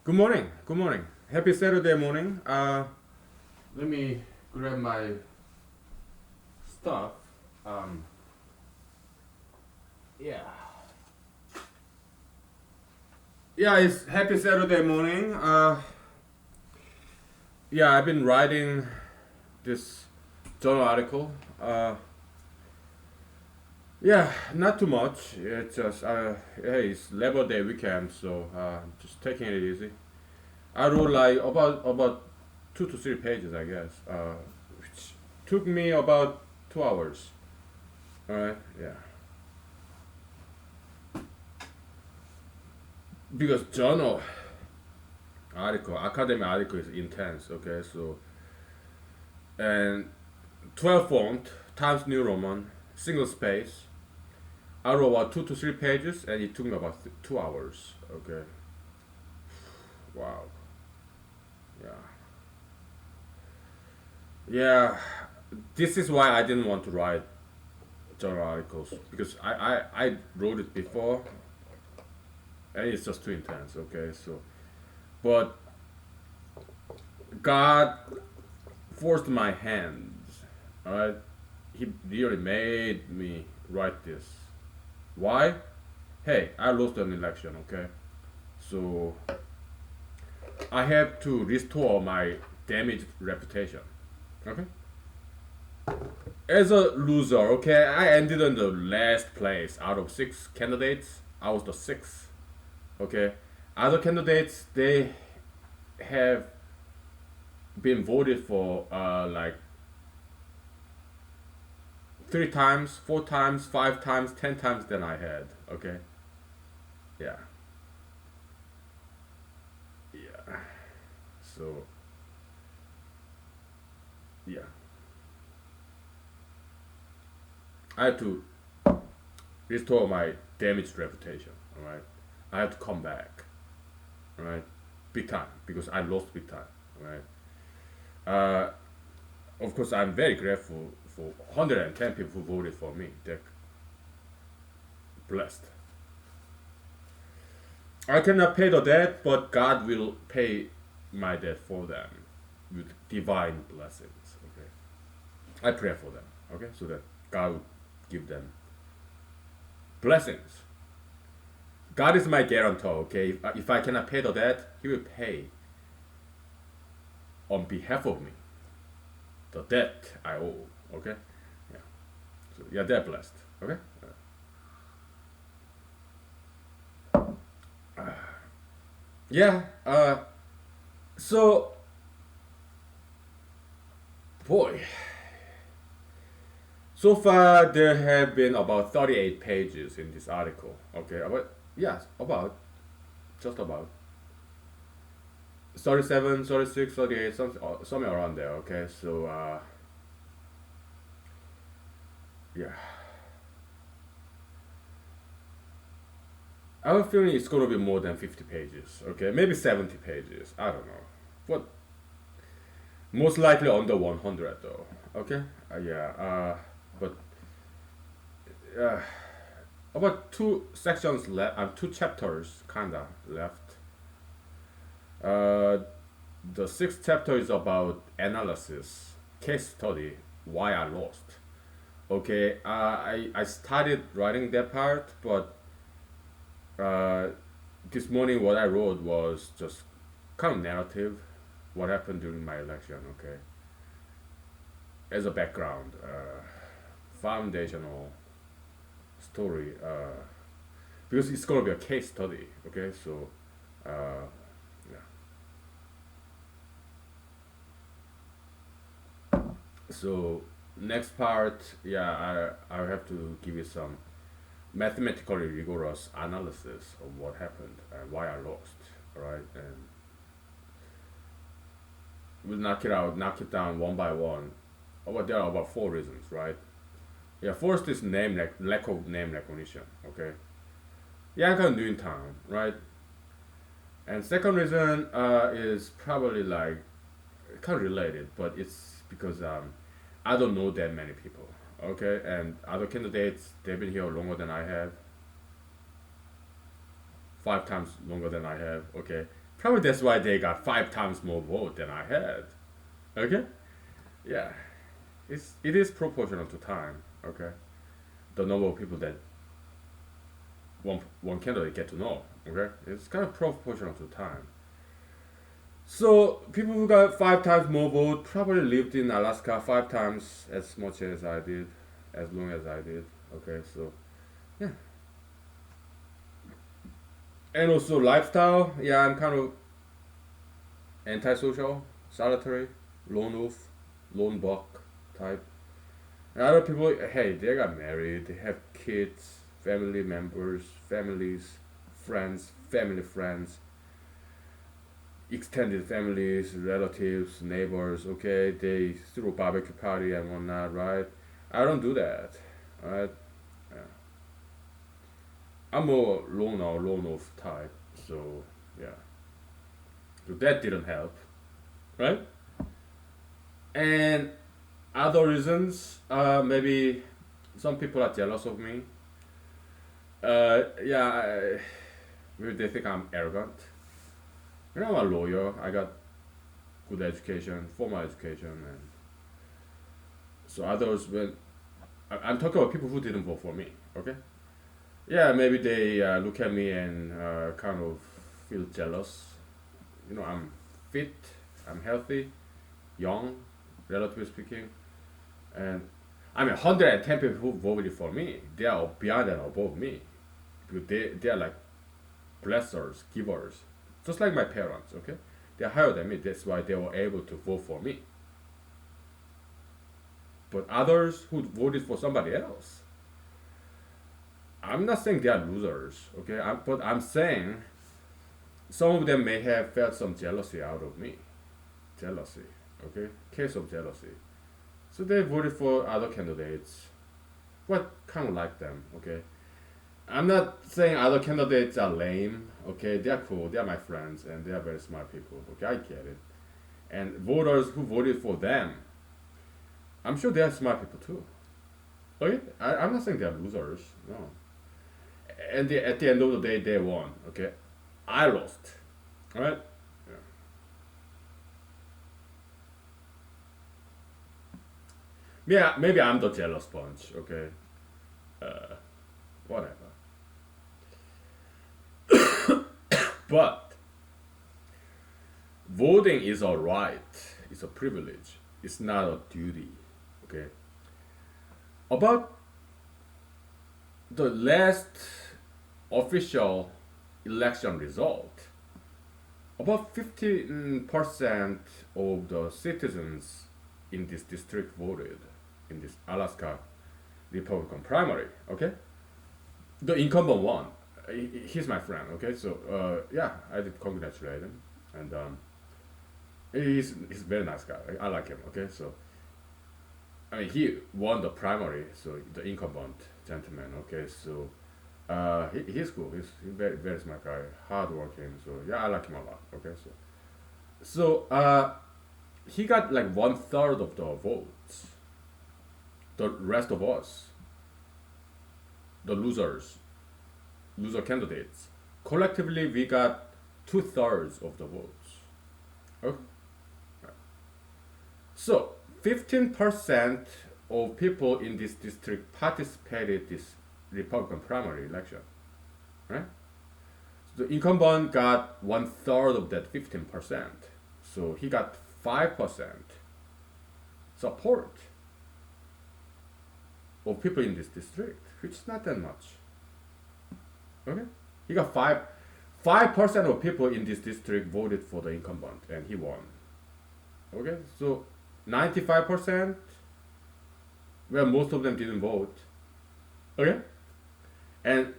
Good morning. Good morning. Happy Saturday morning. Let me grab my stuff. Um, yeah. Yeah, it's happy Saturday morning. Yeah, I've been writing this journal article. Yeah, not too much. It's just, hey, it's Labor Day weekend, so just taking it easy. I wrote like about 2 to 3 pages, I guess, which took me about 2 hours. All right, yeah. Because journal article, academic article is intense. Okay, so and 12 font Times New Roman, single space. I wrote about 2 to 3 pages, and it took me about 2 hours. Okay, wow, yeah, yeah. This is why I didn't want to write journal articles because I wrote it before, and it's just too intense. Okay, so but God forced my hands. All right, He really made me write this. Why? Hey, I lost an election. Okay, so I have to restore my damaged reputation. Okay, as a loser, okay, I ended in the last place out of 6 candidates. I was the sixth. Okay, other candidates they have been voted for like 3 times, 4 times, 5 times, 10 times than I had. Okay, yeah, yeah. So yeah, I had to restore my damaged reputation. All right, I had to come back. All right, big time because I lost big time. All right. Of course, I'm very grateful for 110 people who voted for me. They're blessed. I cannot pay the debt, but God will pay my debt for them with divine blessings. Okay, I pray for them. Okay, so that God will give them blessings. God is my guarantor. Okay, if I cannot pay the debt, He will pay on behalf of me the debt I owe. Okay, yeah. So yeah, they're blessed. Okay. Yeah. So boy, so far there have been about 38 pages in this article. Okay, about yes, about just about 37, 36, 38, somewhere around there. Okay, so yeah, I have a feeling it's gonna be more than 50 pages. Okay, maybe 70 pages. I don't know, but most likely under 100 though. Okay, yeah, but uh, about two sections left, two chapters kinda left. Uh, the sixth chapter is about analysis, case study, why I lost. Okay, I started writing that part, but uh, this morning what I wrote was just kind of narrative, what happened during my election. Okay, as a background, foundational story, because it's gonna be a case study. Okay, so uh, yeah. So next part, yeah, I have to give you some mathematically rigorous analysis of what happened and why I lost. All right, and we'll knock it down one by one. But there are about four reasons, right? Yeah, first is lack of name recognition. Okay, yeah, I'm new in town, right? And second reason is probably like kind of related, but it's because I don't know that many people. Okay, and other candidates they've been here longer than I have, 5 times longer than I have. Okay, Probably that's why they got 5 times more vote than I had. Okay? Yeah. It is proportional to time. Okay? The number of people that one candidate get to know. Okay? It's kind of proportional to time. So people who got 5 times more vote probably lived in Alaska 5 times as much as I did, as long as I did. Okay, so yeah. And also lifestyle, yeah, I'm kind of antisocial, solitary, lone wolf, lone buck type. And other people, hey, they got married, they have kids, family members, families, friends, family friends, extended families, relatives, neighbors. Okay, they throw barbecue party and whatnot, right? I don't do that, right? Yeah. I'm more loner, lone wolf type, so yeah. So that didn't help, right? And other reasons, maybe some people are jealous of me. Yeah, maybe they think I'm arrogant. You know, I'm a lawyer. I got good education, formal education, and so others when I'm talking about people who didn't vote for me. Okay. Yeah, maybe they look at me and kind of feel jealous. You know, I'm fit, I'm healthy, young, relatively speaking, and I mean, 110 people who voted for me, they are beyond and above me. Because they are like blessers, givers, just like my parents, okay? They're higher than me, that's why they were able to vote for me. But others who voted for somebody else, I'm not saying they are losers, okay? But I'm saying some of them may have felt some jealousy out of me. Jealousy, okay? Case of jealousy. So they voted for other candidates. What kind of like them, okay? I'm not saying other candidates are lame, okay? They are cool, they are my friends, and they are very smart people, okay? I get it. And voters who voted for them, I'm sure they are smart people too. Okay? I'm not saying they are losers, no. And at the end of the day, they won, okay? I lost, alright? Yeah. Yeah, maybe I'm the jealous bunch, okay? Uh, Whatever. But voting is a right, it's a privilege, it's not a duty, okay? About the last official election result, about 15% of the citizens in this district voted in this Alaska Republican primary, okay? The incumbent won. He's my friend, okay? So, yeah, I did congratulate him. And he's a very nice guy. I like him, okay? So, I mean, he won the primary, so the incumbent gentleman, okay? So, he's cool. He's very, very smart guy, hardworking. So, yeah, I like him a lot, okay? So, he got like 1/3 of the votes. The rest of us, the loser candidates, collectively we got 2/3 of the votes. Okay. So 15% of people in this district participated this Republican primary election, right? So the incumbent got 1/3 of that 15%. So he got 5% support of people in this district, which is not that much. Okay, he got 5% of people in this district voted for the incumbent, and he won. Okay, so 95%, well, most of them didn't vote. Okay, and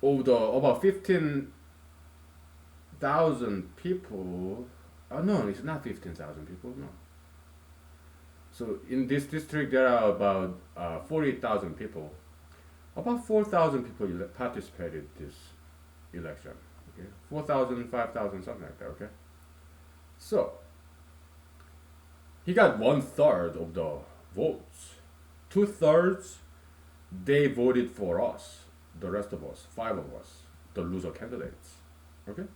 of the about 15,000 people, oh no, it's not 15,000 people, no. So in this district there are about 40,000 people. About 4,000 people participated this election. Okay, 4,000, 5,000, something like that. Okay, so he got 1/3 of the votes. 2/3 they voted for us. The rest of us, 5 of us, the loser candidates. Okay,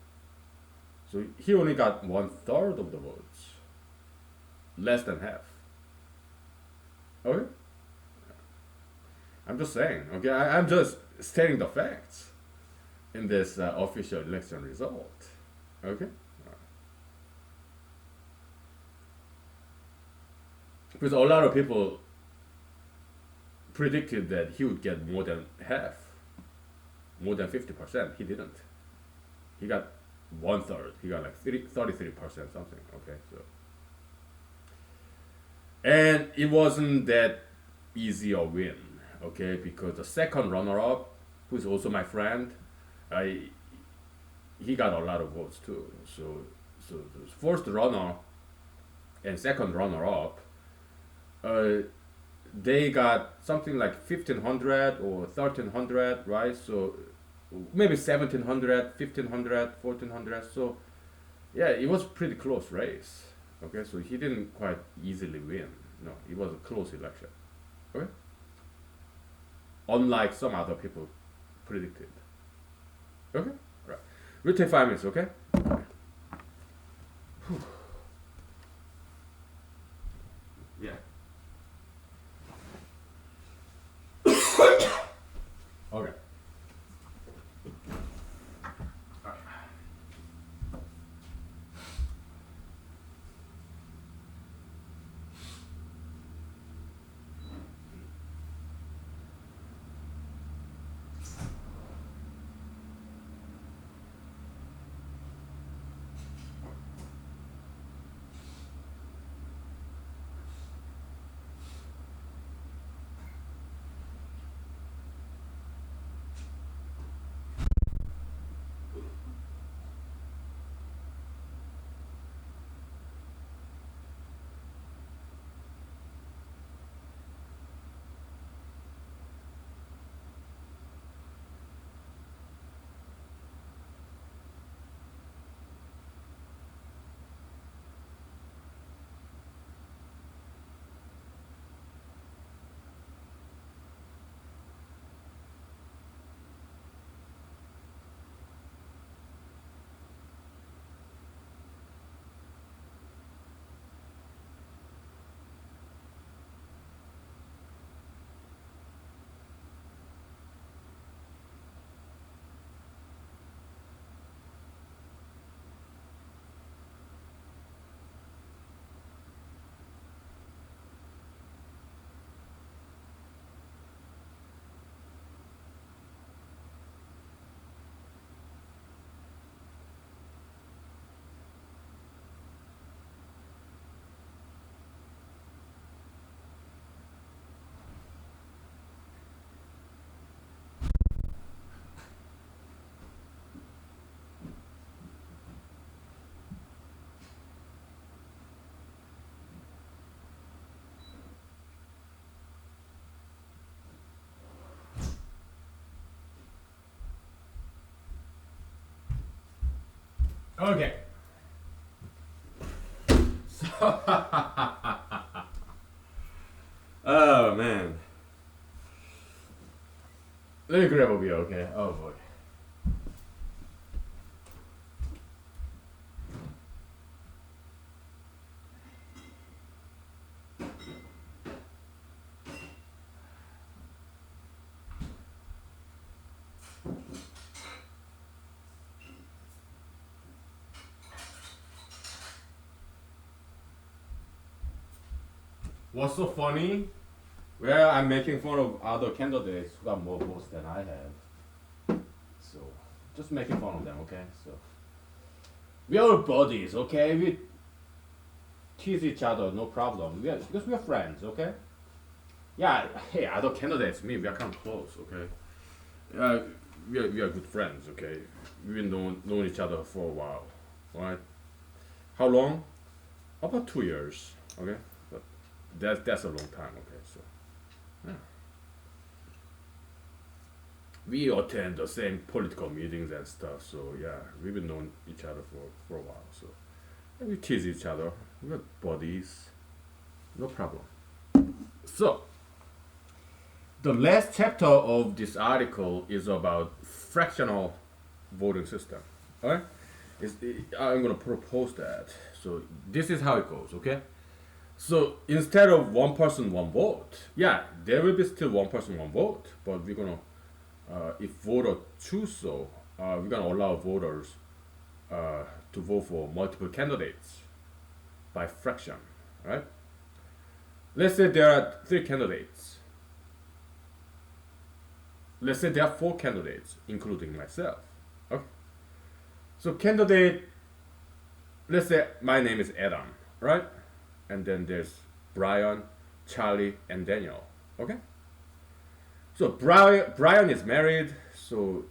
So he only got 1/3 of the votes, less than half. Okay, I'm just saying. Okay, I'm just stating the facts in this official election result. Okay, because a lot of people predicted that he would get more than half, more than 50%. He didn't. He got 1/3. He got like 33% something. Okay, so and it wasn't that easy a win. Okay, because the second runner-up, who's also my friend, I he got a lot of votes too. So the first runner and second runner-up, uh, they got something like 1,500 or 1,300, right? So maybe 1,700, 1,500, 1,400. So yeah, it was pretty close race. Okay, so he didn't quite easily win. No, it was a close election. Okay, unlike some other people predicted. Okay, right. We'll take 5 minutes. Okay. Yeah. Okay. Okay. So, oh man. Let me grab a beer, okay? Oh boy. What's so funny? Well, I'm making fun of other candidates who got more votes than I have. So, just making fun of them, okay? So, we are buddies, okay? We tease each other, no problem. Because we are friends, okay? Yeah, hey, other candidates, me, we are kind of close, okay? We are good friends, okay? We've known each other for a while, right? How long? About 2 years, okay? But that's a long time, okay? So, yeah. We attend the same political meetings and stuff, so yeah, we've been known each other for a while, so we tease each other. We're buddies, no problem. So, the last chapter of this article is about fractional voting system. Alright? I'm gonna propose that. So this is how it goes, okay? So instead of one person, one vote, yeah, there will be still one person, one vote, but we're gonna, if voter choose so, we're gonna allow voters to vote for multiple candidates by fraction, right? Let's say there are three candidates. Let's say there are four candidates, including myself. Okay. So candidate, let's say my name is Adam, right? And then there's Brian, Charlie, and Daniel. Okay. So Brian is married. So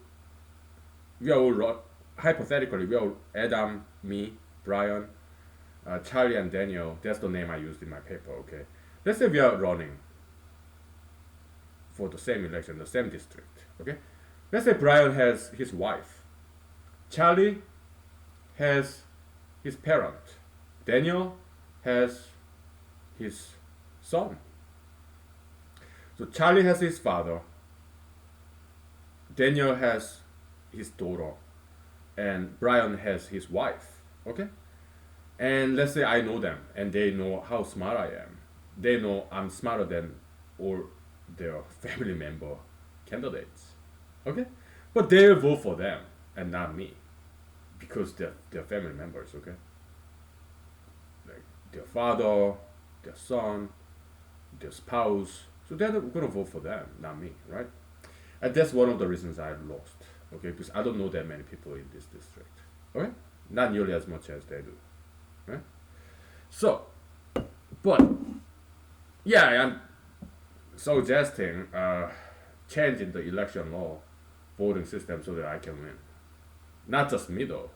we are all hypothetically we are Adam, me, Brian, Charlie, and Daniel. That's the name I used in my paper. Okay. Let's say we are running for the same election, the same district. Okay. Let's say Brian has his wife. Charlie has his parent. Daniel has his son. So Charlie has his father. Daniel has his daughter. And Brian has his wife. Okay? And let's say I know them and they know how smart I am. They know I'm smarter than all their family member candidates. Okay? But they will vote for them and not me. Because they're family members, okay? Like their father, their son, their spouse. So they're gonna vote for them, not me, right? And that's one of the reasons I lost, okay? Because I don't know that many people in this district, okay? Not nearly as much as they do, right? So, but yeah, I'm suggesting changing the election law voting system so that I can win. Not just me though.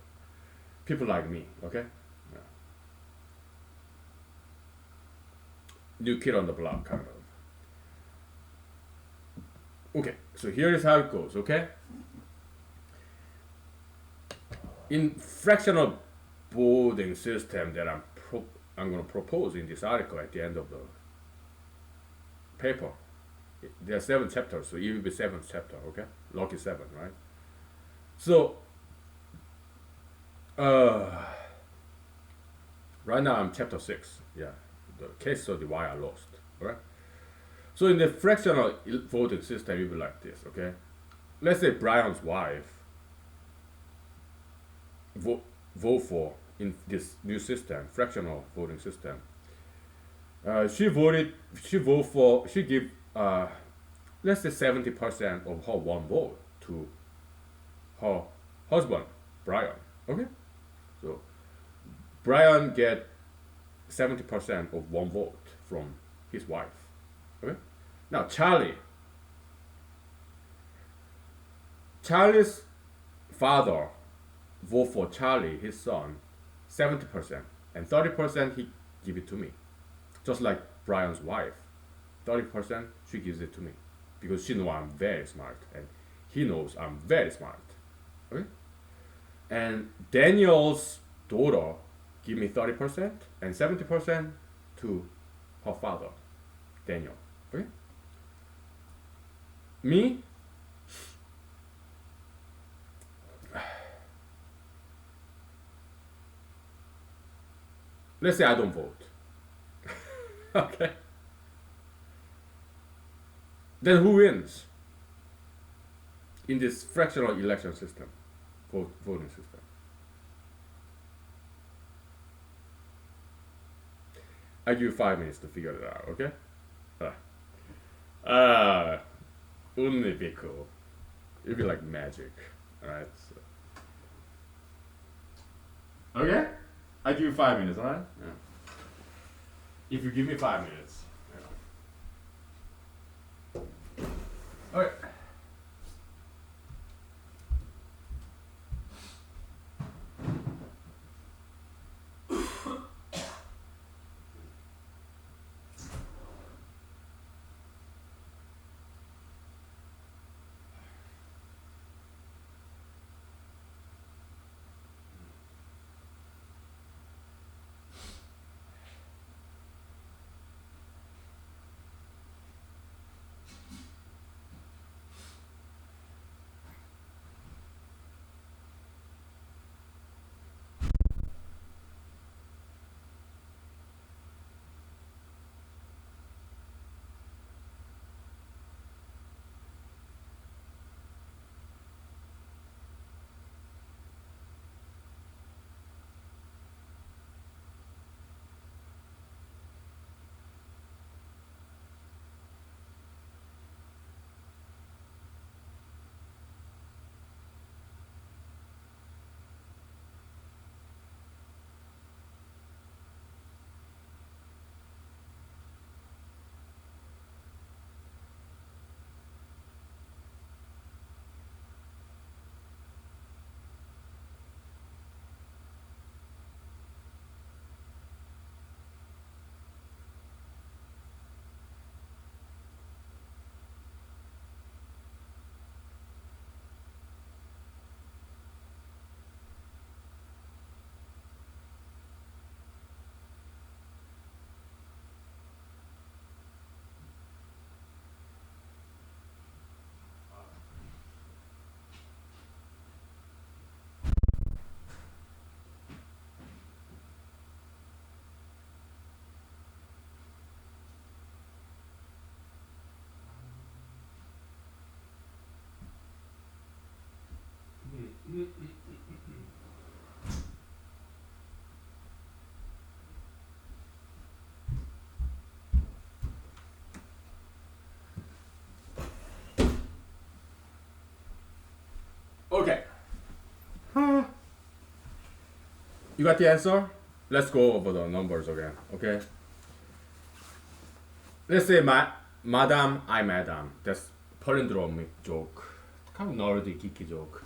People like me, okay? Yeah. New kid on the block, kind of. Okay, so here is how it goes, okay? In fractional voting system that I'm going to propose in this article at the end of the paper, there are 7 chapters, so it will be 7th chapter, okay? Lucky 7, right? So, right now I'm chapter 6, yeah, the case study why I lost, alright? So in the fractional voting system, it will be like this, okay? Let's say Brian's wife vote for in this new system, fractional voting system. She give, let's say 70% of her one vote to her husband, Brian, okay? So Brian get 70% of one vote from his wife, okay? Now Charlie's father vote for Charlie, his son, 70%, and 30% he give it to me. Just like Brian's wife, 30% she gives it to me because she knows I'm very smart and he knows I'm very smart. Okay? And Daniel's daughter give me 30% and 70% to her father, Daniel. Okay? Me, let's say I don't vote. Okay. Then who wins in this fractional election system, voting system? I give you 5 minutes to figure it out, okay? Wouldn't it be cool? It'd be like magic, alright? So. Okay? I give you 5 minutes, alright? Yeah. If you give me 5 minutes. Yeah. Okay. Okay. You got the answer? Let's go over the numbers again, okay? Let's say Madam, I Madam. That's palindromic joke. Kind of nerdy, geeky joke.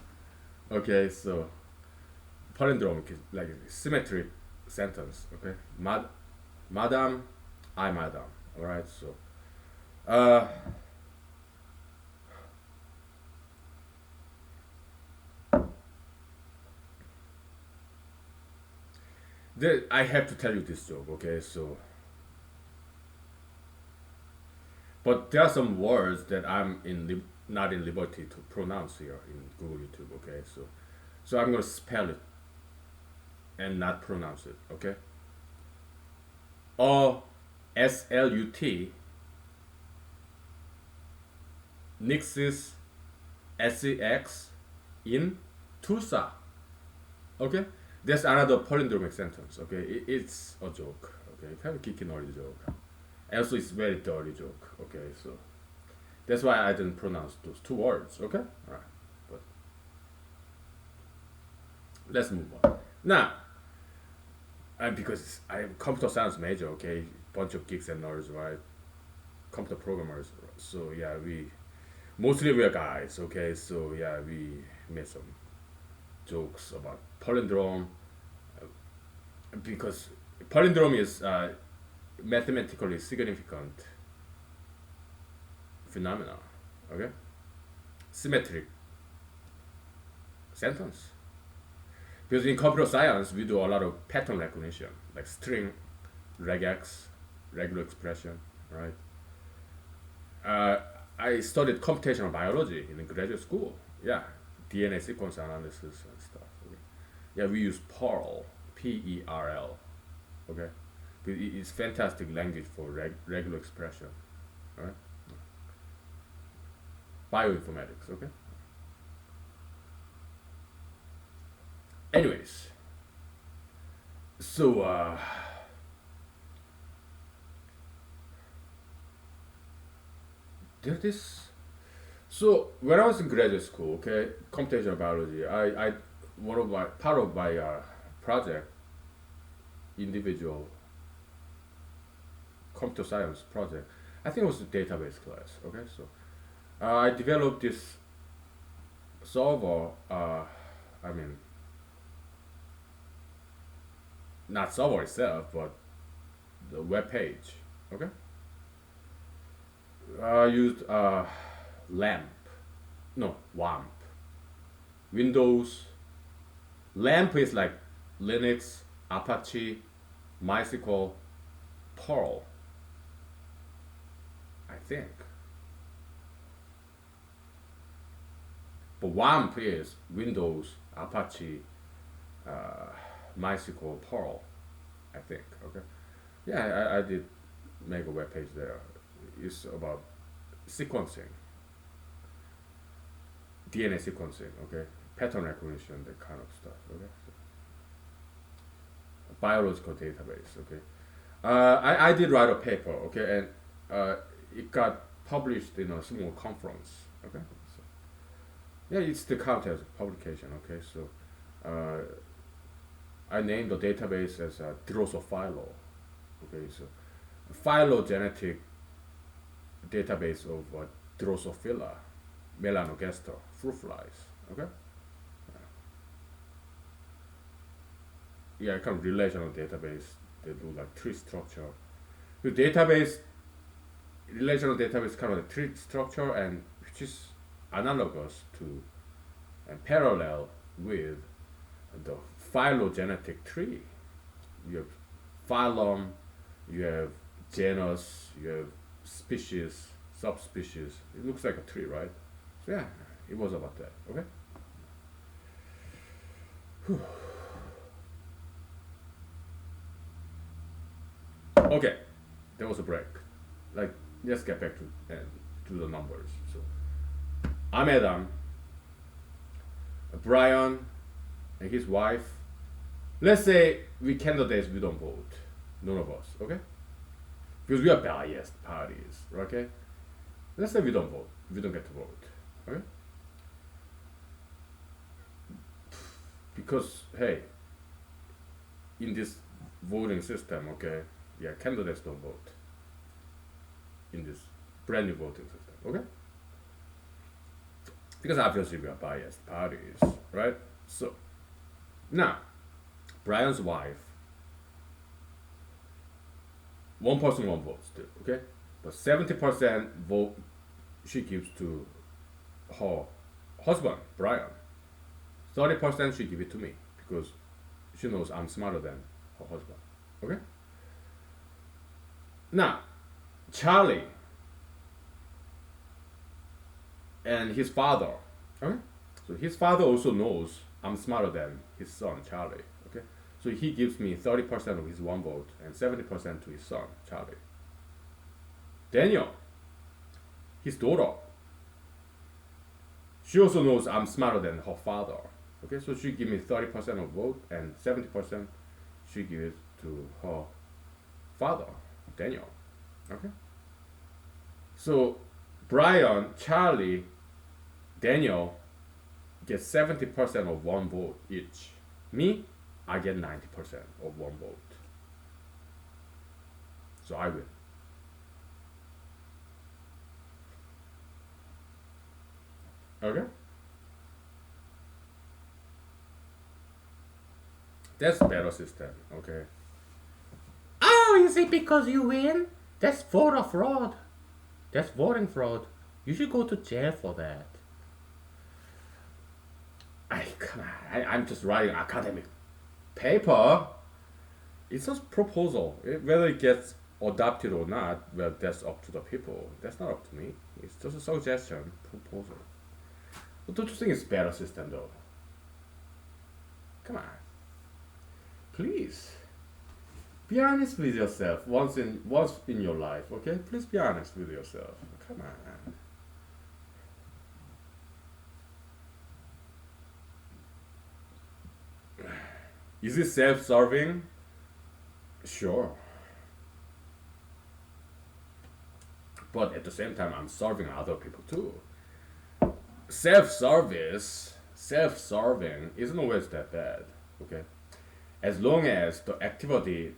Okay, so palindromic is like a symmetric sentence, okay? Madam, I Madam. Alright, so uh I have to tell you this joke, okay? So but there are some words that I'm not in liberty to pronounce here in Google YouTube. Okay, so I'm gonna spell it and not pronounce it. Okay, SLUT Nixis SEX in Tulsa. Okay, that's another palindromic sentence. Okay, it's a joke. Okay, kind of geeky nerdy joke. Also, it's very dirty joke. Okay, so that's why I didn't pronounce those two words. Okay, all right, but let's move on now. Because I'm computer science major. Okay, bunch of geeks and nerds, right? Computer programmers. So yeah, mostly we're guys. Okay, so yeah, we made some jokes about palindrome because palindrome is mathematically significant phenomena. Okay, symmetric sentence. Because in computer science, we do a lot of pattern recognition, like string, regex, regular expression, right? I studied computational biology in graduate school. Yeah, DNA sequence analysis and stuff. Okay. Yeah, we use Perl, Perl. Okay, it's fantastic language for regular expression, right? Bioinformatics. Okay. Anyways, so there this. So when I was in graduate school, okay, computational biology, I one of my part of my project, individual computer science project, I think it was the database class. Okay, so I developed this server. I mean, not server itself, but the web page. Okay, I used LAMP, no WAMP, Windows. LAMP is like Linux, Apache, MySQL, Perl. I think, but WAMP is Windows, Apache, uh, MySQL, Perl. I think. Okay. Yeah, I did make a web page there. It's about sequencing, DNA sequencing, okay, pattern recognition, that kind of stuff, okay. So, biological database, okay. I did write a paper, okay, and it got published in a small conference, okay. So, yeah, it's the count as a publication, okay. So I named the database as Drosophilo, okay. So phylogenetic database of Drosophila, melanogaster, fruit flies. Okay. Yeah, kind of relational database. They do like tree structure. The database, relational database, kind of a tree structure, and which is analogous to and parallel with the phylogenetic tree. You have phylum, you have genus, you have species, subspecies. It looks like a tree, right? So yeah, it was about that. Okay. Whew. Okay, there was a break. Like, let's get back to the numbers. So, I'm Adam. Brian and his wife. Let's say we candidates, we don't vote. None of us, okay? Because we are biased parties, okay? Let's say we don't vote. We don't get to vote, okay? Because, hey, in this voting system, okay, yeah, candidates don't vote in this brand new voting system, okay? Because obviously we are biased parties, right? So, now, Brian's wife, one person, one vote still, okay? But 70% vote she gives to her husband, Brian. 30% she give it to me because she knows I'm smarter than her husband, okay? Now, Charlie and his father, okay? So his father also knows I'm smarter than his son, Charlie, okay? So he gives me 30% of his one vote and 70% to his son, Charlie. Daniel, his daughter, she also knows I'm smarter than her father, okay? So she give me 30% of vote and 70% she gives to her father, Daniel, okay? So Brian, Charlie, Daniel get 70% of one vote each. Me, I get 90% of one vote. So I win. Okay? That's better system, okay? Oh, is it because you win? That's voter fraud. That's voting fraud. You should go to jail for that. Come on. I'm just writing academic paper. It's just proposal. Whether it gets adopted or not, well, that's up to the people. That's not up to me. It's just a suggestion, proposal. But don't you think it's better system though? Come on. Please. Be honest with yourself once in your life, okay? Please be honest with yourself. Come on. Is it self-serving? Sure. But at the same time, I'm serving other people too. Self-serving isn't always that bad, okay? As long as the activity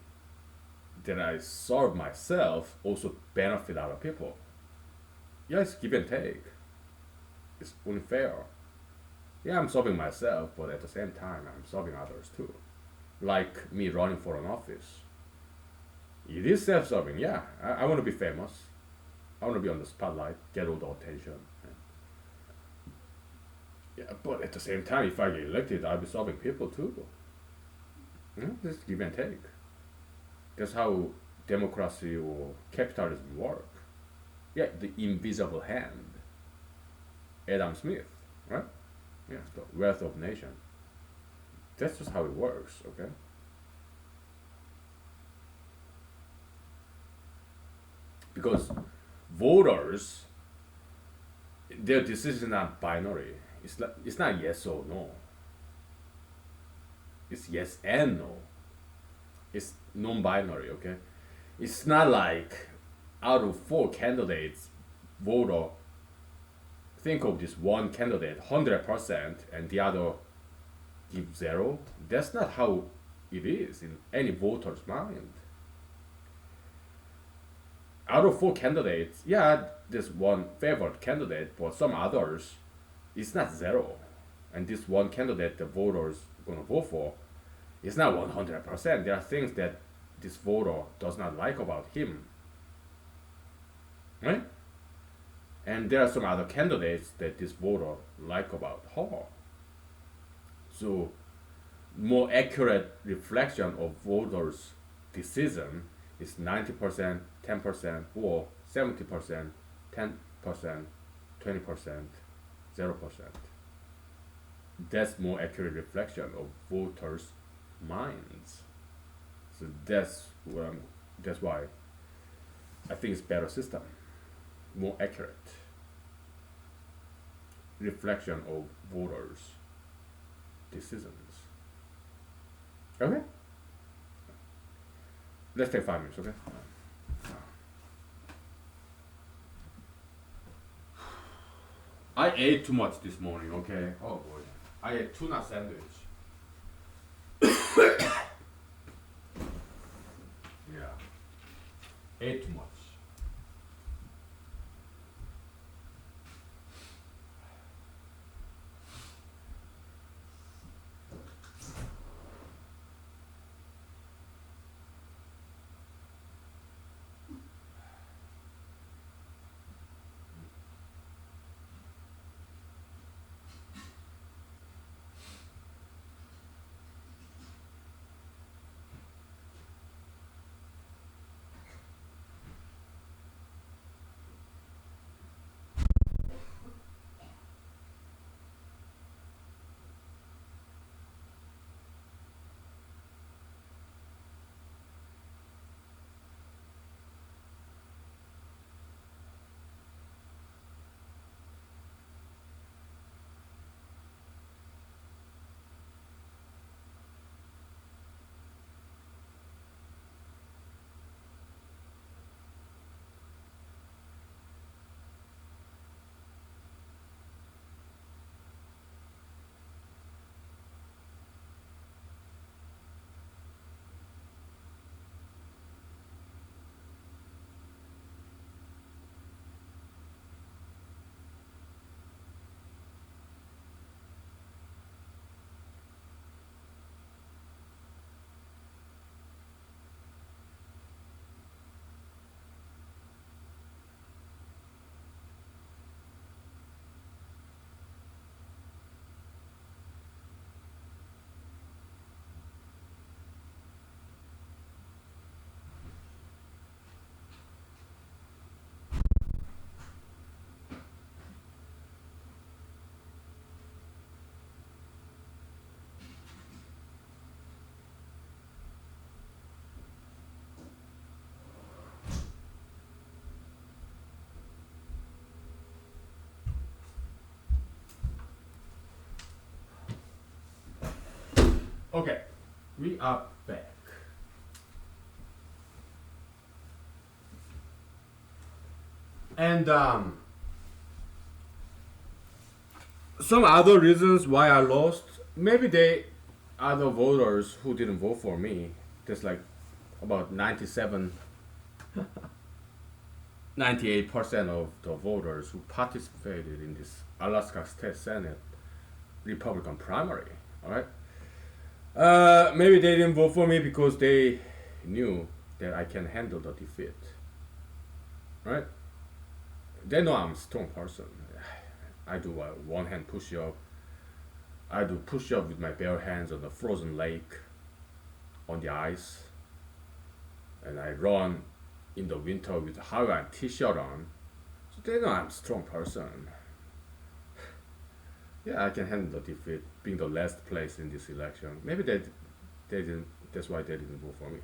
that I serve myself also benefit other people. Yeah, it's give and take. It's only fair. Yeah, I'm serving myself, but at the same time, I'm serving others too. Like me running for an office. It is self-serving, yeah. I want to be famous. I want to be on the spotlight, get all the attention. Yeah, but at the same time, if I get elected, I'll be serving people too. Just give and take. That's how democracy or capitalism work. Yeah, the invisible hand. Adam Smith, right? Yeah, the wealth of nation. That's just how it works, okay? Because voters, their decision is not binary. It's not yes or no. It's yes and no. It's non-binary, okay? It's not like out of 4 candidates, voter think of this one candidate 100% and the other give 0. That's not how it is in any voter's mind. Out of 4 candidates, yeah, there's one favored candidate, but some others, it's not 0. And this one candidate the voters gonna vote for, it's not 100%. There are things that this voter does not like about him, right? And there are some other candidates that this voter like about her. So, more accurate reflection of voters' decision is 90%, 10%, or 70%, 10%, 20%, 0%. That's more accurate reflection of voters' minds. So that's why I think it's better system, more accurate reflection of voters. decisions. Okay? Let's take 5 minutes, okay? I ate too much this morning, okay? Oh boy. I ate tuna sandwich. Yeah. Ate too much. Okay, we are back. And some other reasons why I lost, maybe they are the voters who didn't vote for me. There's like about 98% of the voters who participated in this Alaska State Senate Republican primary. All right. Maybe they didn't vote for me because they knew that I can handle the defeat. Right? They know I'm a strong person. I do a one hand push up. I do push up with my bare hands on the frozen lake on the ice. And I run in the winter with a Hawaiian t-shirt on. So they know I'm a strong person. Yeah, I can handle the defeat, being the last place in this election. Maybe they didn't. That's why they didn't vote for me,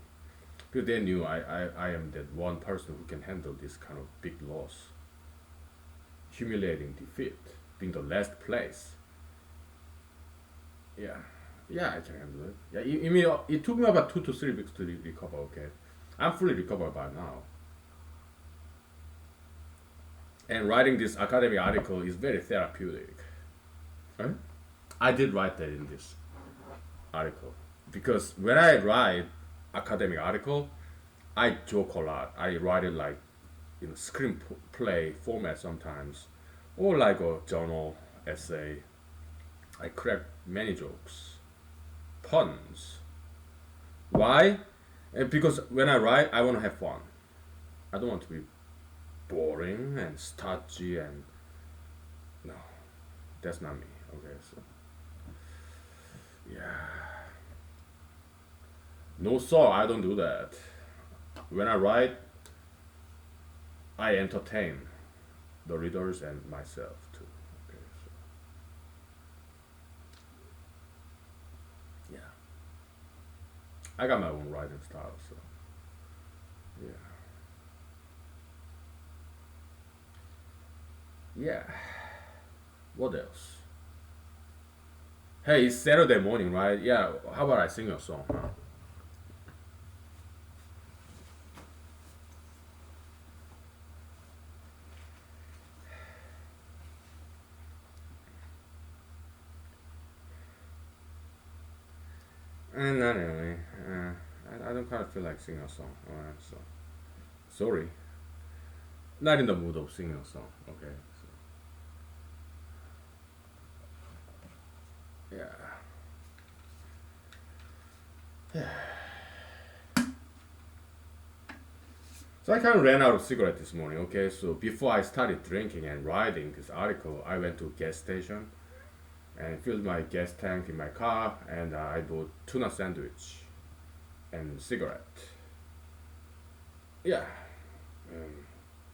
because they knew I am that one person who can handle this kind of big loss, humiliating defeat, being the last place. Yeah, yeah, I can handle it. Yeah, you mean it took me about 2 to 3 weeks to recover. Okay, I'm fully recovered by now. And writing this academic article is very therapeutic. Right? I did write that in this article because when I write academic article, I joke a lot. I write it like in a screenplay format sometimes, or like a journal essay. I crack many jokes, puns. Why? Because when I write, I want to have fun. I don't want to be boring and stodgy and no, that's not me. Okay, so yeah. No, sir, I don't do that. When I write, I entertain the readers and myself too. Okay, so yeah, I got my own writing style. So yeah, yeah. What else? Hey, it's Saturday morning, right? Yeah, how about I sing a song, huh? Not really. I don't kind of feel like singing a song. Alright, so sorry. Not in the mood of singing a song. Okay, so yeah. So I kind of ran out of cigarette this morning. Okay, so before I started drinking and writing this article, I went to a gas station and filled my gas tank in my car, and I bought tuna sandwich and cigarette. Yeah,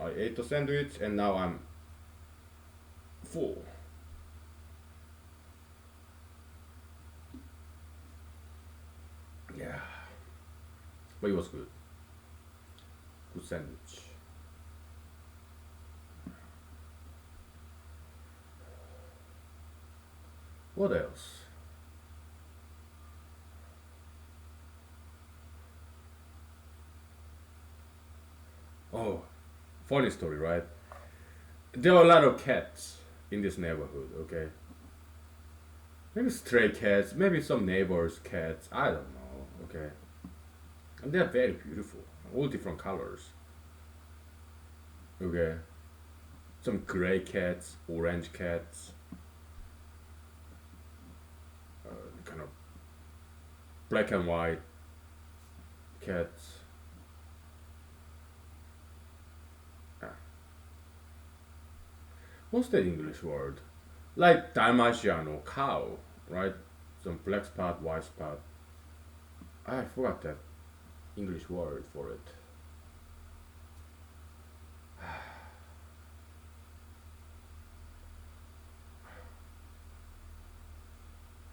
I ate the sandwich and now I'm full. Yeah, but it was good. Good sandwich. What else? Oh, funny story, right? There are a lot of cats in this neighborhood. Okay, maybe stray cats, maybe some neighbors' cats. I don't know. Okay, and they're very beautiful, all different colors. Okay, some gray cats, orange cats, kind of black and white cats. Ah, what's the English word? Like Dalmatian or cow, right? Some black spot, white spot. I forgot that English word for it. I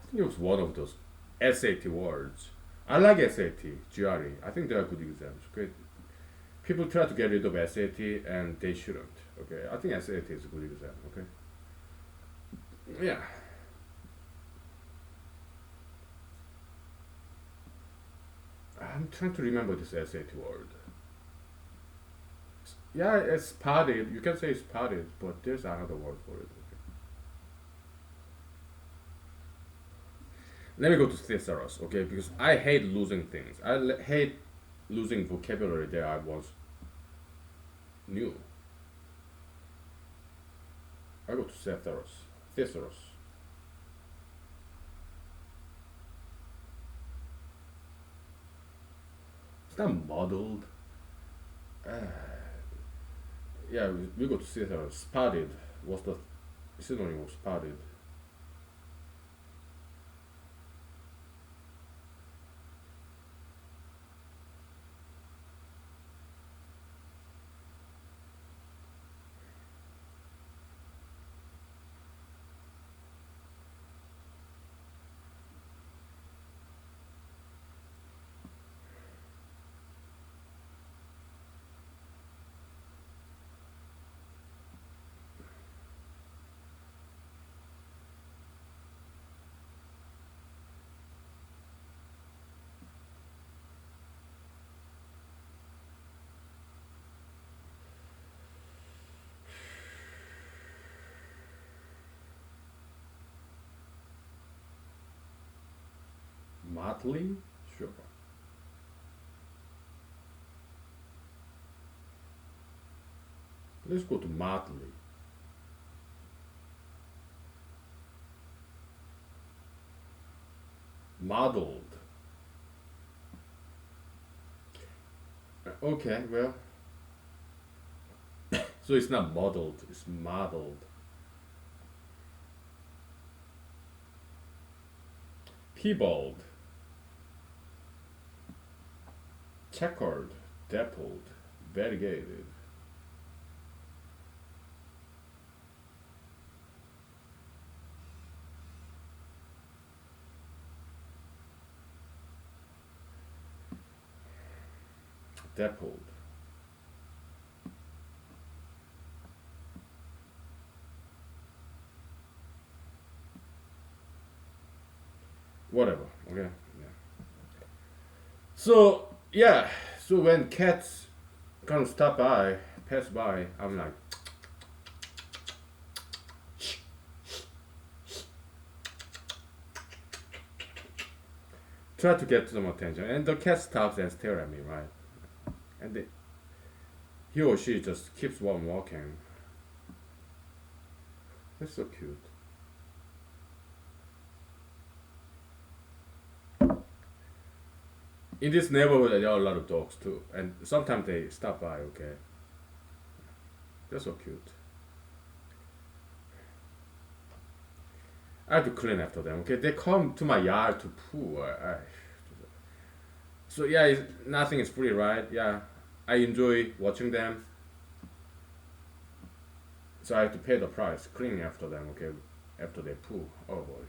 think it was one of those SAT words. I like SAT, GRE. I think they are good exams. Okay, people try to get rid of SAT and they shouldn't. Okay, I think SAT is a good exam. Okay, yeah. I'm trying to remember this SAT word. Yeah, it's spotted. You can say spotted, but there's another word for it. Okay. Let me go to thesaurus, okay? Because I hate losing things. Hate losing vocabulary that I was new. I go to thesaurus. Thesaurus. It's not muddled. Yeah, we go to thesaurus. Spotted. What's the synonym of spotted? Motley? Sure. Let's go to motley. Modeled. Okay, well, so it's not modeled, it's modeled. Piebald. Checkered. Dappled. Variegated. Dappled. whatever. Okay. Yeah. So yeah. So when cats kind of pass by, I'm like, try to get some attention, and the cat stops and stare at me, right? And he or she just keeps on walking. That's so cute. In this neighborhood, there are a lot of dogs too, and sometimes they stop by. Okay, they're so cute. I have to clean after them. Okay, they come to my yard to poo. So yeah, nothing is free, right? Yeah, I enjoy watching them, so I have to pay the price cleaning after them. Okay, after they poo. Oh boy.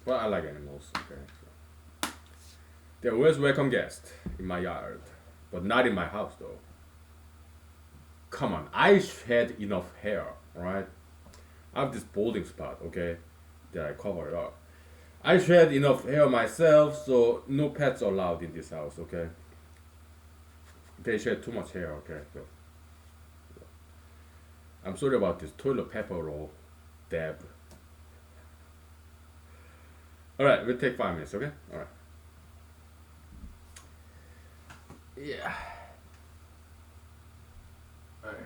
Well, I like animals. Okay, so they're always welcome guests in my yard, but not in my house though. Come on, I shed enough hair, right? I have this balding spot, okay, that I cover it up. I shed enough hair myself, so no pets allowed in this house, okay? They shed too much hair, okay? So I'm sorry about this toilet paper roll, Deb. Alright, we'll take 5 minutes, okay? Alright. Yeah. Alright.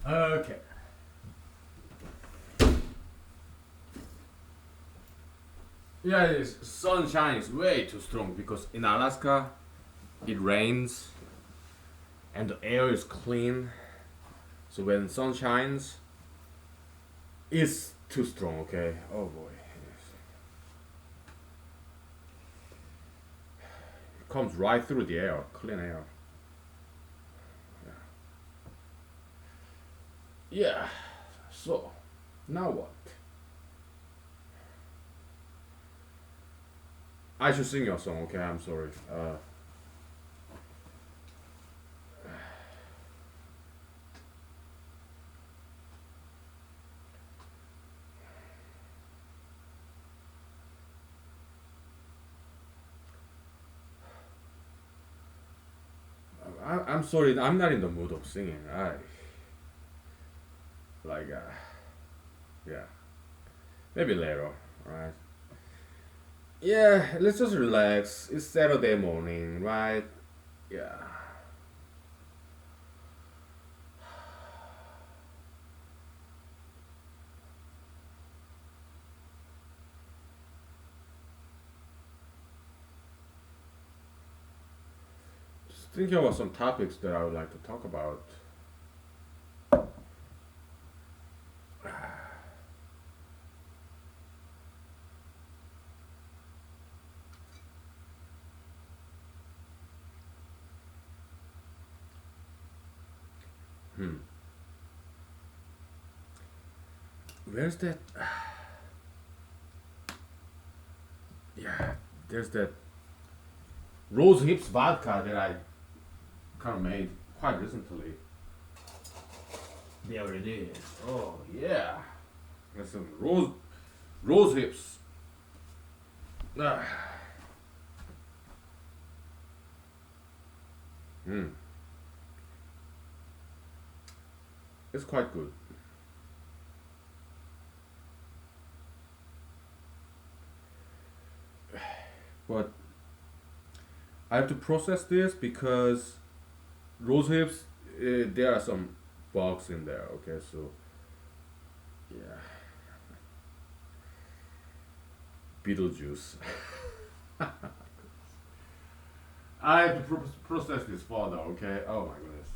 Okay. Yeah, this sunshine is way too strong because in Alaska it rains and the air is clean. So when sun shines, it's too strong. Okay. Oh boy. Yes. It comes right through the air, clean air. Yeah. So now what? I should sing your song. Okay. I'm sorry. I'm sorry. I'm not in the mood of singing. I like. Yeah. Maybe later. Right. Yeah. Let's just relax. It's Saturday morning, right? Yeah. Just thinking about some topics that I would like to talk about. Hmm. Where's that? Yeah. There's that Rose Hips vodka that I kind of made quite recently. There it is. Oh yeah. There's some rose hips. Ah. Hmm. It's quite good. But I have to process this because rose hips, there are some bugs in there. Okay, so yeah, Beetlejuice. I have to process this further. Okay. Oh my goodness.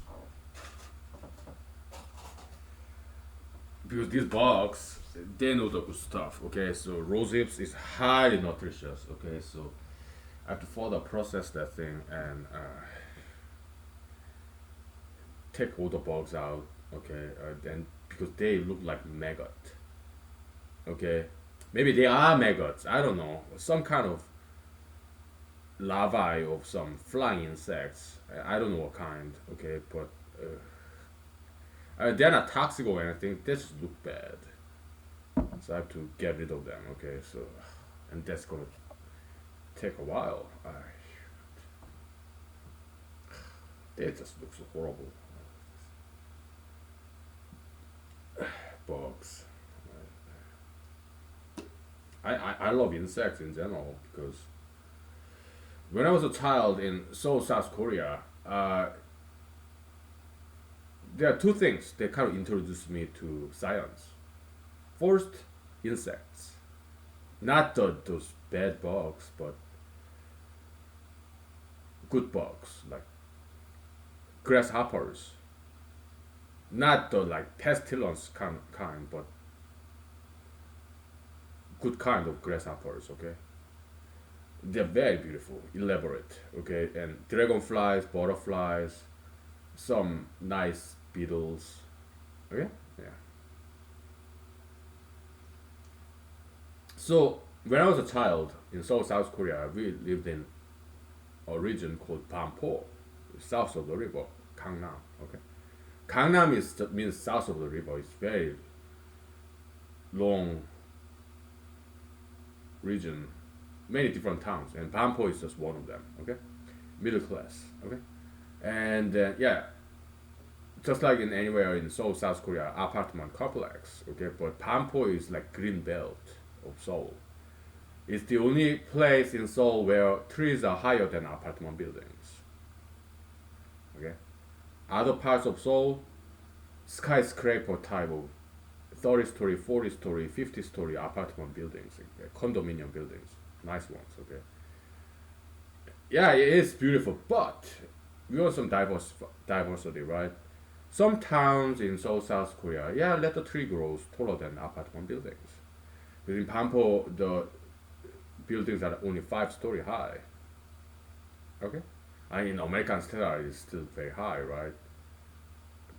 Because these bugs, they know the good stuff. Okay, so rose hips is highly nutritious. Okay, so I have to further process that thing and take all the bugs out. Okay, then because they look like maggot. Okay, maybe they are maggots. I don't know. Some kind of larvae of some flying insects. I don't know what kind. Okay, but they're not toxic or anything. They just look bad. So I have to get rid of them. Okay, so and that's gonna take a while. They just look so horrible. Bugs. I love insects in general because when I was a child in Seoul, South Korea, there are two things that kind of introduced me to science. First, insects. Not those bad bugs, but good bugs, like grasshoppers. Not the like pestilence kind, but good kind of grasshoppers, okay? They're very beautiful, elaborate, okay? And dragonflies, butterflies, some nice beetles, okay? Yeah. So when I was a child in Seoul, South Korea, we lived in a region called Bampo, south of the river, Gangnam. Okay, Gangnam means south of the river. It's very long region, many different towns, and Bampo is just one of them. Okay, middle class. Okay, and yeah, just like in anywhere in Seoul, South Korea, apartment complex. Okay, but Bampo is like green belt of Seoul. It's the only place in Seoul where trees are higher than apartment buildings. Okay, other parts of Seoul, skyscraper type of 30-story, 40-story, 50-story apartment buildings, condominium buildings, nice ones. Okay, yeah, it is beautiful, but we want some diversity, right? Some towns in South Korea, yeah, let the tree grows taller than apartment buildings. But in Pampo, the buildings are only 5 story high. Okay, I mean American standard is still very high, right?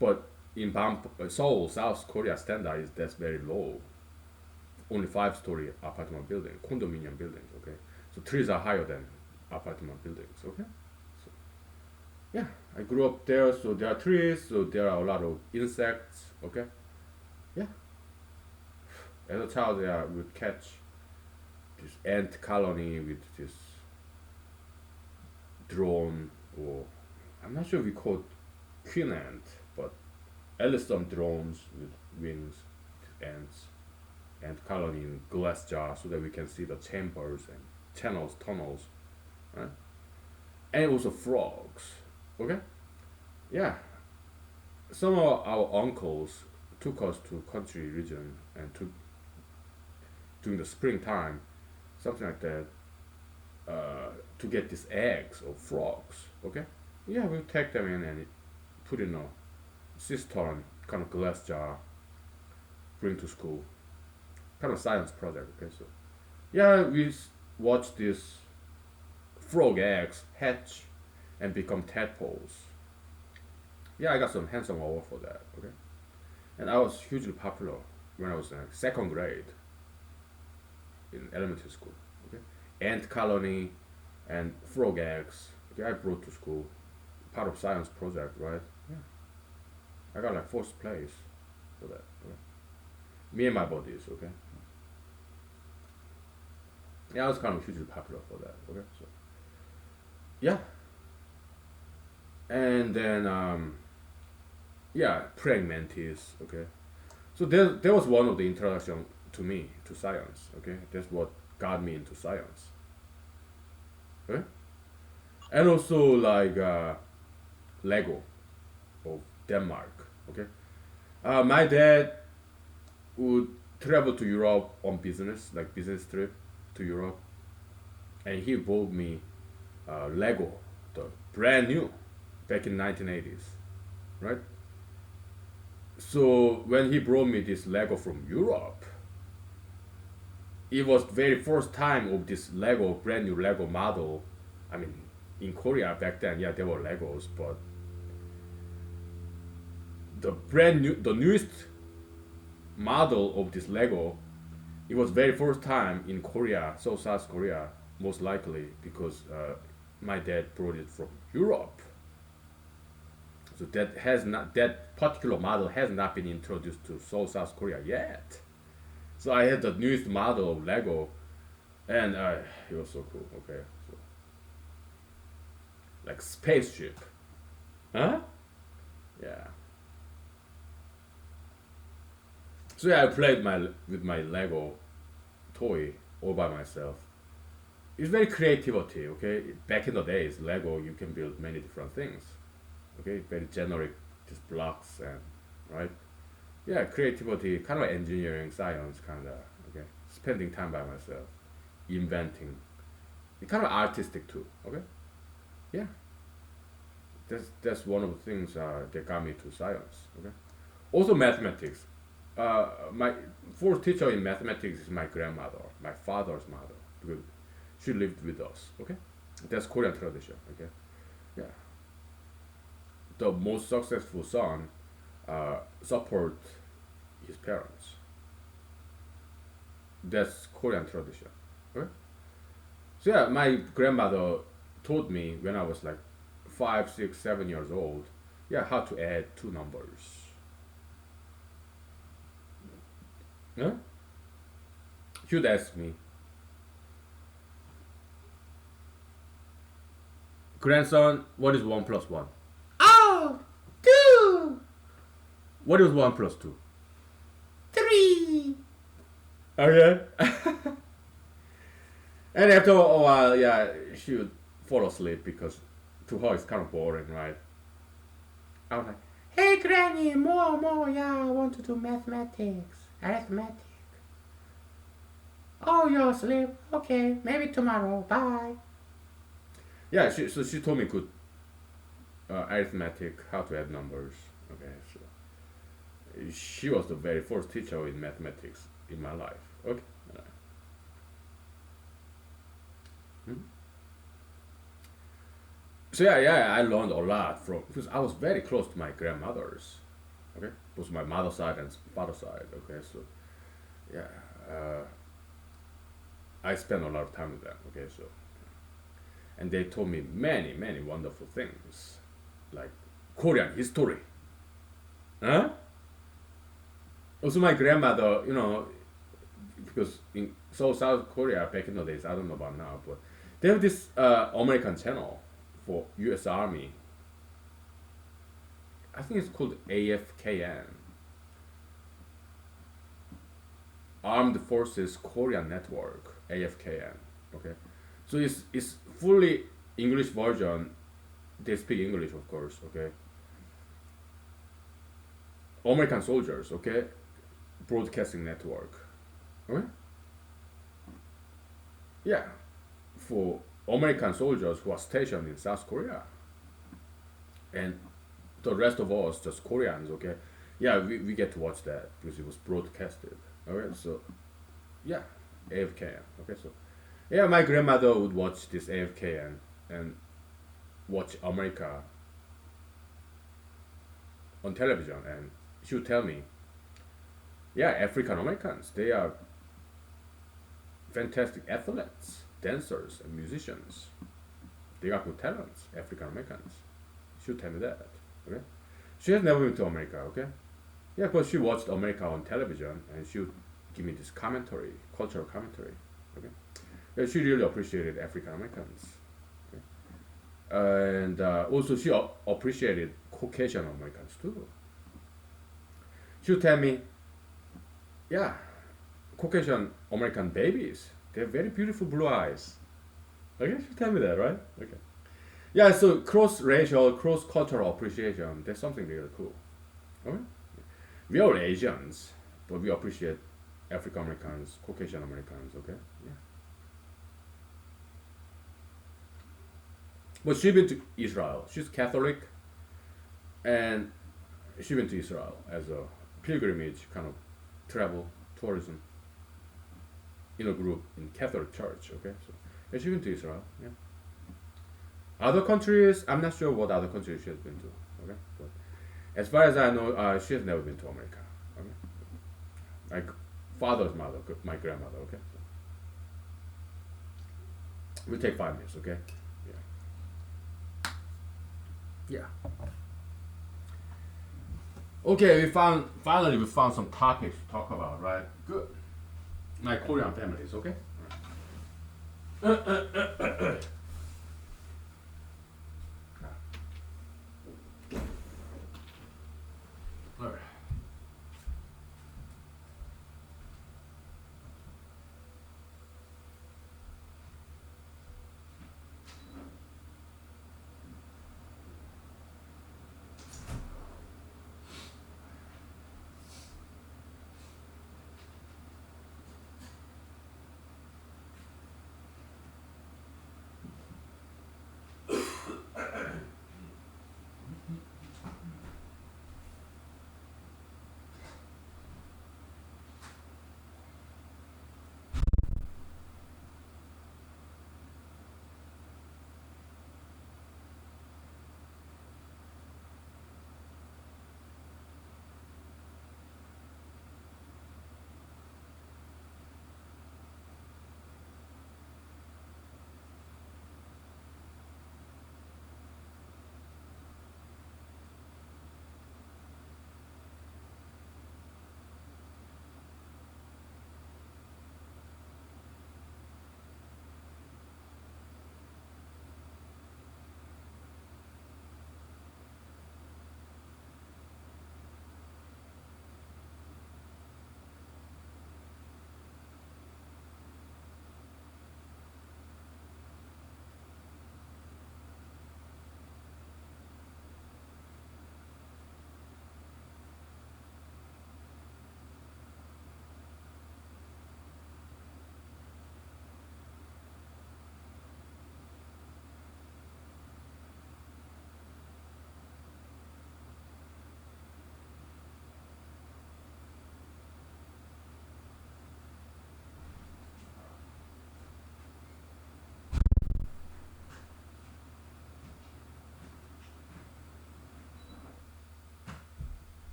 But in Pampo, Seoul, South Korea standard is that's very low. Only 5 story apartment building, condominium buildings. Okay, so trees are higher than apartment buildings. Okay, so yeah, I grew up there, so there are trees, so there are a lot of insects. Okay, yeah. As a child, yeah, we would catch this ant colony with this drone, or I'm not sure we call it queen ant, but at least some drones with wings, ants, ant colony in glass jar, so that we can see the chambers and channels, tunnels, right? And also frogs. Okay, yeah. Some of our uncles took us to country region and took during the springtime, something like that, to get these eggs of frogs. Okay, yeah, we take them in and put in a cistern, kind of glass jar, bring to school, kind of science project. Okay, so yeah, we watch these frog eggs hatch and become tadpoles. Yeah, I got some handsome award for that. Okay, and I was hugely popular when I was in second grade in elementary school. Okay, ant colony and frog eggs. Okay, I brought to school, part of science project, right? Yeah, I got like first place for that. Okay? Me and my buddies. Okay, yeah, I was kind of hugely popular for that. Okay, so yeah, and then yeah, praying mantis. Okay, so there was one of the introduction to me to science. Okay, that's what got me into science. Okay, and also like Lego of Denmark. Okay, my dad would travel to Europe on business, like business trip to Europe, and he bought me Lego, the brand new, back in 1980s, right? So when he brought me this Lego from Europe, it was very first time of this Lego, brand new Lego model. I mean, in Korea back then, yeah, there were Legos, but the newest model of this Lego, it was very first time in Korea, South Korea, most likely because my dad brought it from Europe. So that particular model has not been introduced to South Korea yet. So I had the newest model of Lego, and it was so cool. Okay, so like spaceship, huh? Yeah. So yeah, I played with my Lego toy all by myself. It's very creativity. Okay, back in the days, Lego you can build many different things. Okay, very generic, just blocks and right. Yeah, creativity, kind of engineering, science, kind of. Okay, spending time by myself, inventing. It's kind of artistic too. Okay, yeah, that's one of the things that got me to science. Okay, also mathematics. My first teacher in mathematics is my grandmother, my father's mother, because she lived with us. Okay, that's Korean tradition. Okay, yeah, the most successful son support his parents. That's Korean tradition. Okay, so yeah, my grandmother taught me when I was like 5, 6, 7 years old. Yeah, how to add two numbers. Yeah, she would ask me, grandson, what is 1 plus 1? Oh, two, What is 1 plus 2? three. Okay. And after a while, yeah, she would fall asleep because to her it's kind of boring, right? I was like, Hey, Granny, more, yeah, I want to do mathematics, arithmetic. Oh, you're asleep? Okay, maybe tomorrow, bye. yeah, so she told me good arithmetic, how to add numbers. Okay, so she was the very first teacher in mathematics in my life. Okay. Mhm. So yeah, I learned a lot from because I was very close to my grandmothers. Okay, both my mother side and father side. Okay, so yeah, I spent a lot of time with them. Okay, so and they told me many wonderful things, like Korean history. Huh? Also, my grandmother, because in South Korea back in the days, I don't know about now, but they have this American channel for U.S. Army. I think it's called AFKN, Armed Forces Korean Network, AFKN. Okay, so it's fully English version. They speak English, of course. Okay, American soldiers. Okay, broadcasting network. Okay, yeah, for American soldiers who are stationed in South Korea, and the rest of us, just Koreans. Okay, yeah, we get to watch that because it was broadcasted. Okay, so yeah, AFKN. Okay, so yeah, my grandmother would watch this AFKN and watch America on television, and she would tell me, yeah, African Americans, they are fantastic athletes, dancers, and musicians. They got good talents, African Americans. She would tell me that. Okay, she has never been to America. Okay, yeah, but she watched America on television, and she would give me this commentary, cultural commentary. Okay, yeah, she really appreciated African Americans. Okay? And also she appreciated Caucasian Americans too. She would tell me, yeah, Caucasian American babies, they have very beautiful blue eyes. Okay, she tell me that, right? Okay. Yeah, so cross racial, cross cultural appreciation, that's something really cool. Okay? We are Asians, but we appreciate African Americans, Caucasian Americans, okay? Yeah. But she been to Israel. She's Catholic, and she went to Israel as a pilgrimage kind of travel, tourism in a group in Catholic Church, okay? So yeah, she went to Israel, yeah. Other countries, I'm not sure what other countries she has been to, okay? But as far as I know, she has never been to America, okay? My father's mother, my grandmother, okay? So we'll take 5 minutes, okay? Yeah. Yeah. Okay, we found some topics to talk about, right? Good. My Korean families, okay? All right.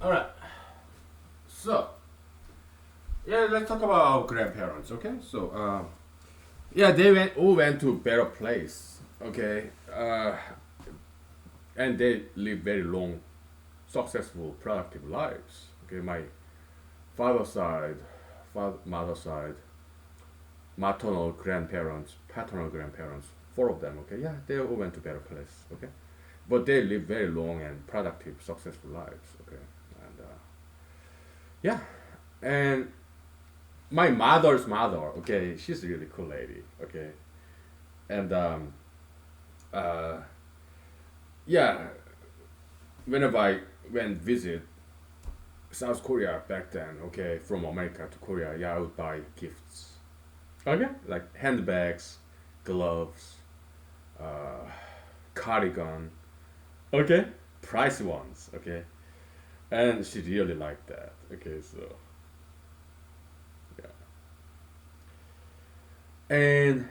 All right. So, yeah, let's talk about our grandparents. Okay. So, yeah, all went to better place. Okay. And they live very long, successful, productive lives. Okay. My father's side, mother's side, maternal grandparents, paternal grandparents, four of them. Okay. Yeah, they all went to better place. Okay. But they live very long and productive, successful lives. Okay. And yeah, and my mother's mother. Okay, she's a really cool lady. Okay, and uh, yeah, whenever I went visit South Korea back then, okay, from America to Korea, yeah, I would buy gifts. Okay, like handbags, gloves, uh, cardigan. Okay, pricey ones. Okay, and she really liked that. Okay, so yeah, and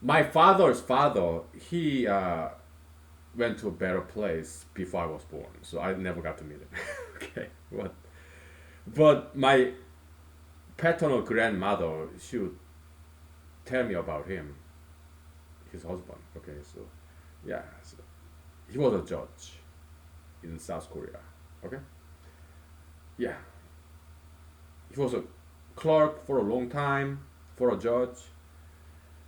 my father's father, he went to a better place before I was born, so I never got to meet him. Okay, but my paternal grandmother, she would tell me about him, his husband. Okay, so yeah, so he was a judge in South Korea. Okay, yeah, he was a clerk for a long time, for a judge,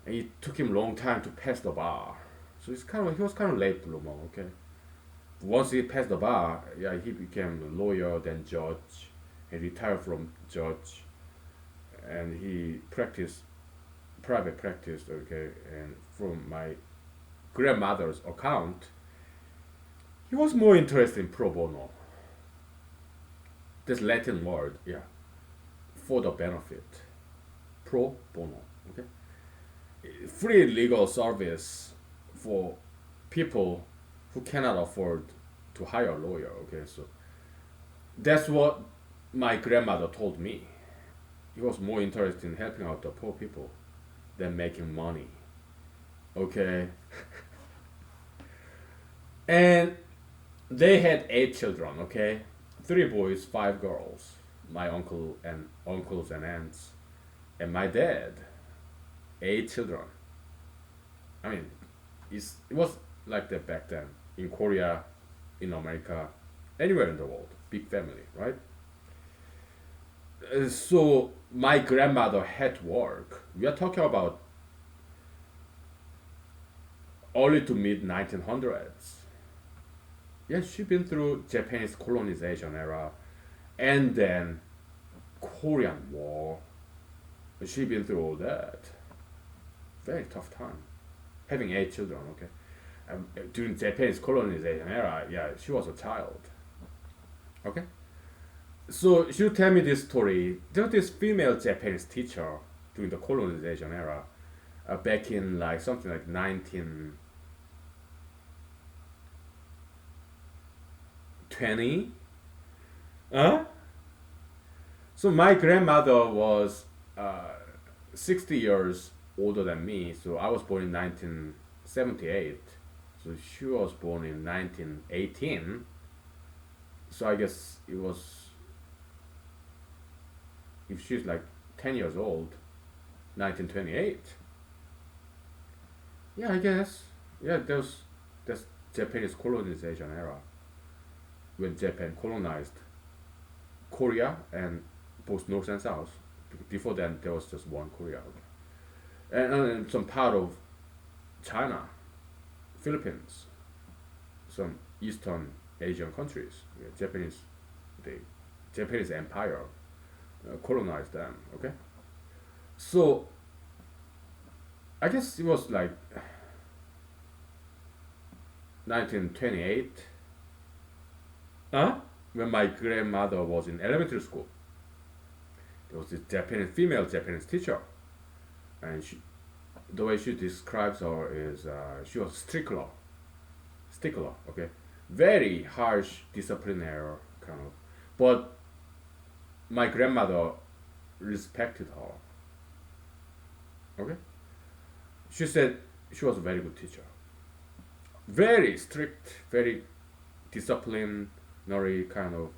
and it took him a long time to pass the bar. So he was kind of late bloomer. Okay, once he passed the bar, yeah, he became a lawyer, then judge. He retired from judge, and he practiced private practice. Okay, and from my grandmother's account, he was more interested in pro bono. This Latin word, yeah, for the benefit, pro bono. Okay, free legal service for people who cannot afford to hire a lawyer. Okay, so that's what my grandmother told me. He was more interested in helping out the poor people than making money. Okay, and they had 8 children. Okay, 3 boys, 5 girls. My uncles and aunts, and my dad, 8 children. I mean, it was like that back then in Korea, in America, anywhere in the world. Big family, right? So my grandmother had to work. We are talking about early to mid 1900s. Yeah, she been through Japanese colonization era, and then Korean War. She been through all that. Very tough time. Having 8 children, okay. During Japanese colonization era, yeah, she was a child. Okay. So she'll tell me this story. There was this female Japanese teacher during the colonization era, back in like something like 1920. Huh? So my grandmother was 60 years older than me. So I was born in 1978. So she was born in 1918. So I guess it was, if she's like 10 years old, 1928. Yeah, I guess. Yeah, that's Japanese colonization era when Japan colonized Korea and both North and South. Before then, there was just one Korea, and some part of China, Philippines, some Eastern Asian countries. Yeah, the Japanese Empire colonized them. Okay, so I guess it was like 1928. Huh? When my grandmother was in elementary school, there was this female Japanese teacher, and the way she describes her is she was stickler, okay, very harsh disciplinary kind of, but my grandmother respected her. Okay, she said she was a very good teacher, very strict, very disciplined, not really kind of,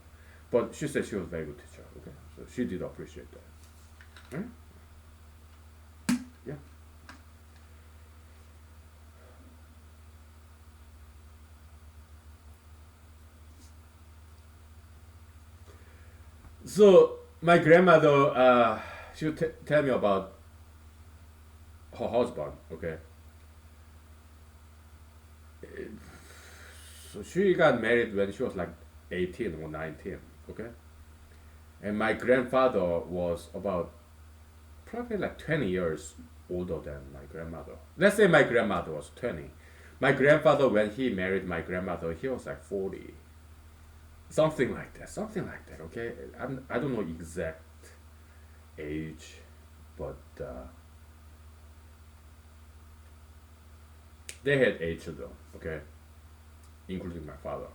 but she said she was a very good teacher. Okay, so she did appreciate that. Right? Yeah. So my grandmother, she would tell me about her husband. Okay, so she got married when she was like 18 or 19. Okay, and my grandfather was about probably like 20 years older than my grandmother. Let's say my grandmother was 20. My grandfather, when he married my grandmother, he was like 40. Something like that. Something like that, okay? I don't know exact age, but they had 8 children, okay? Including my father.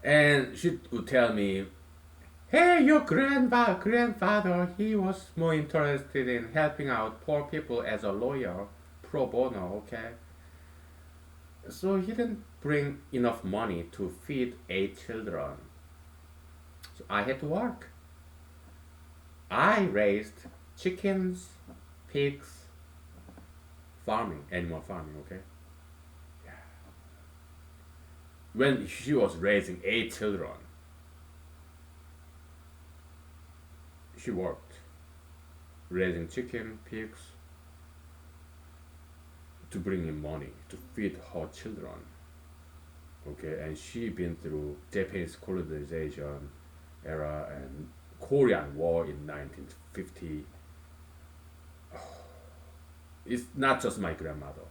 And she would tell me, hey, your grandfather, he was more interested in helping out poor people as a lawyer, pro bono, okay? So he didn't bring enough money to feed 8 children. So I had to work. I raised chickens, pigs, farming, animal farming, okay? Yeah. When she was raising 8 children, she worked, raising chicken, pigs, to bring in money to feed her children. Okay, and she been through Japanese colonization era and Korean War in 1950. It's not just my grandmother.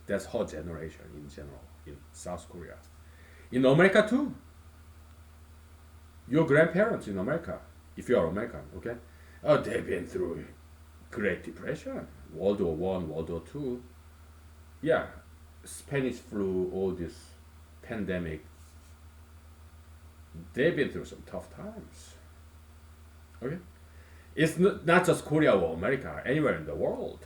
That's her generation in general in South Korea. In America too. Your grandparents in America, if you are American, okay? Oh, they've been through Great Depression, World War One, World War Two. Yeah, Spanish flu, all this pandemic. They've been through some tough times. Okay, it's not just Korea or America, anywhere in the world.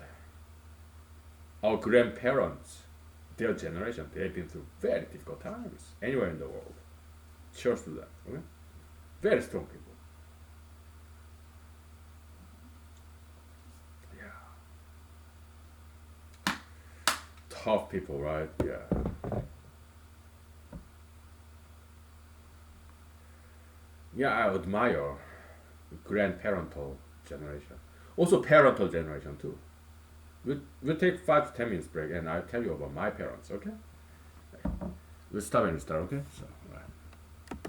Our grandparents, their generation, they've been through very difficult times anywhere in the world. Cheers to that. Okay, very strong people. Yeah, tough people, right? Yeah. Yeah, I admire grandparental generation. Also parental generation too. We'll take 5 to 10 minutes break and I'll tell you about my parents, okay? We'll stop and restart, okay? So